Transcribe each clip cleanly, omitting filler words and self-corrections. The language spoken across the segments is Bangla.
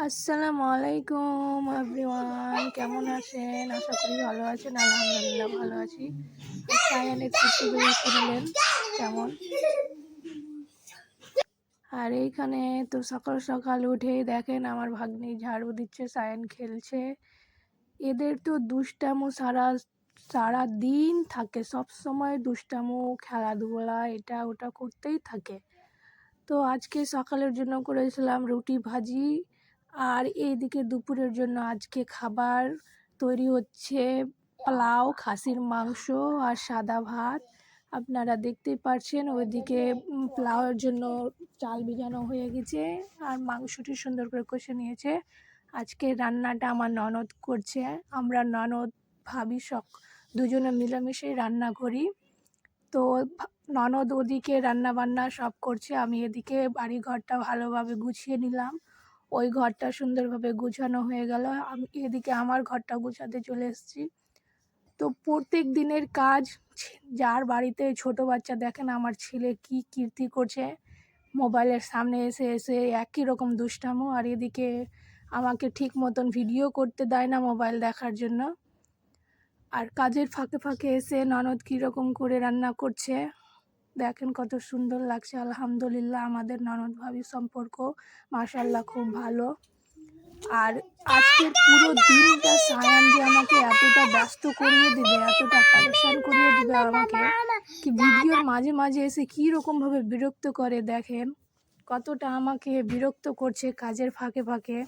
আসসালামু আলাইকুম এভরিওয়ান, কেমন আছেন? আশা করি ভালো আছেন। আলহামদুলিল্লাহ ভালো আছি। সায়ানের কুটুগুলি শুনলেন কেমন? আর এইখানে তো সকাল সকাল উঠেই দেখেন আমার ভাগ্নি ঝাড়ু দিচ্ছে, সায়ান খেলছে। এদের তো দুষ্টামো সারা দিন থাকে, সব সময় দুষ্টামো, খেলাধুলা, এটা ওটা করতেই থাকে। তো আজকে সকালের জন্য করেছিলাম রুটি ভাজি, আর এইদিকে দুপুরের জন্য আজকে খাবার তৈরি হচ্ছে পোলাও, খাসির মাংস আর সাদা ভাত। আপনারা দেখতেই পাচ্ছেন ওইদিকে পোলাওয়ের জন্য চাল ভিজানো হয়ে গেছে আর মাংসটি সুন্দর করে কষে নিয়েছে। আজকে রান্নাটা আমার ননদ করছে। আমরা ননদ ভাবি দুজনে মিলেমিশে রান্না করি। তো ননদ ওদিকে রান্না বান্না সব করছে, আমি এদিকে বাড়ি ঘরটা ভালোভাবে গুছিয়ে নিলাম। ওই ঘরটা সুন্দরভাবে গুছানো হয়ে গেল, আমি এদিকে আমার ঘরটা গুছাতে চলে এসেছি। তো প্রত্যেক দিনের কাজ, যার বাড়িতে ছোট বাচ্চা দেখেন আমার ছেলে কি কীর্তি করছে, মোবাইলের সামনে এসে এসে একই রকম দুষ্টামো। আর এদিকে আমাকে ঠিক মতন ভিডিও করতে দেয় না মোবাইল দেখার জন্য। আর কাজের ফাঁকে ফাঁকে এসে ননদ কীরকম করে রান্না করছে দেখেন, কত সুন্দর লাগছে। আলহামদুলিল্লাহ আমাদের ননদ ভাবির সম্পর্ক মাশাআল্লাহ খুব ভালো। আর আজকের পুরো দিনটা সায়ান যে আমাকে এতটা ব্যস্ত করিয়ে দিবে, এতটা পারেশান করিয়ে দিবে আমাকে, কি ভিডিওর মাঝে মাঝে এসে কীরকমভাবে বিরক্ত করে দেখেন, কতটা আমাকে বিরক্ত করছে কাজের ফাঁকে ফাঁকে।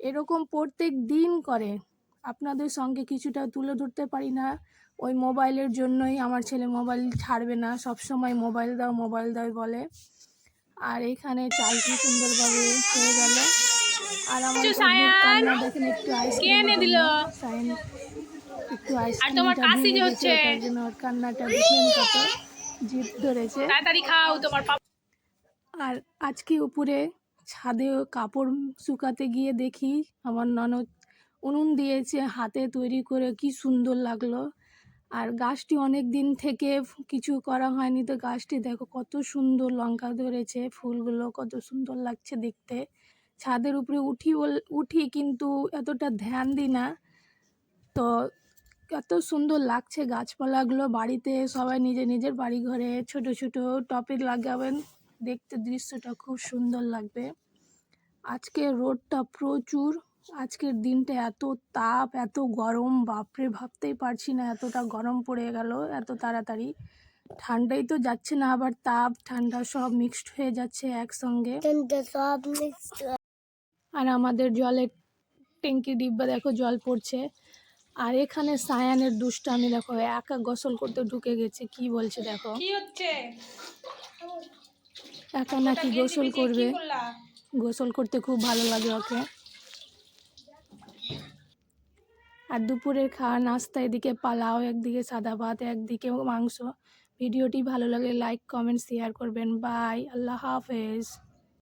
এরকম প্রত্যেক দিন করে, আপনাদের সঙ্গে কিছুটা তুলে ধরতে পারি না। ওই মোবাইলের জন্যই আমার ছেলে মোবাইল ছাড়বে না, সব সময় মোবাইল দাও বলে। আর এখানে চালটি সুন্দরভাবে হয়ে গেল। আর আমার ভাগ্নির কান্না দেখেন, একটু আইসক্রিমের জন্য সাইন একটু আইসক্রিমটা ভেঙে গেছে, ওটার জন্য ওর কান্নাটা দেখলেন কত জিদ ধরেছে। আর আজকে উপরে ছাদে কাপড় শুকাতে গিয়ে দেখি আমার ননদ উনুন দিয়েছে হাতে তৈরি করে, কি সুন্দর লাগলো। আর গাছটি অনেক দিন থেকে কিছু করা হয়নি, তো গাছটি দেখো কত সুন্দর লঙ্কা ধরেছে, ফুলগুলো কত সুন্দর লাগছে দেখতে। ছাদের উপরে উঠি কিন্তু এতটা ধ্যান দিই না, তো কত সুন্দর লাগছে গাছপালাগুলো। বাড়িতে সবাই নিজের নিজের বাড়ি ঘরে ছোট ছোট টবে লাগাবেন, দেখতে দৃশ্যটা খুব সুন্দর লাগবে। আজকে রোদটা প্রচুর, আজকের দিনটা এত তাপ, এত গরম, বাপরে ভাবতেই পারছি না এতটা গরম পড়ে গেল এত তাড়াতাড়ি। ঠান্ডাই তো যাচ্ছে না, আবার তাপ ঠান্ডা সব মিক্সড হয়ে যাচ্ছে একসঙ্গে। আর আমাদের জলের ট্যাঙ্কি ডিব্বা দেখো জল পড়ছে। আর এখানে সায়ানের দুষ্টামি দেখো, একা গোসল করতে ঢুকে গেছে, কি বলছে দেখো, কি হচ্ছে, একা নাকি গোসল করবে, গোসল করতে খুব ভালো লাগে ওকে। আর দুপুরের খাওয়া নাস্তা, এদিকে পোলাও, একদিকে সাদা ভাত, একদিকে মাংস। ভিডিওটি ভালো লাগলে লাইক কমেন্ট শেয়ার করবেন। বাই, আল্লাহ হাফেজ।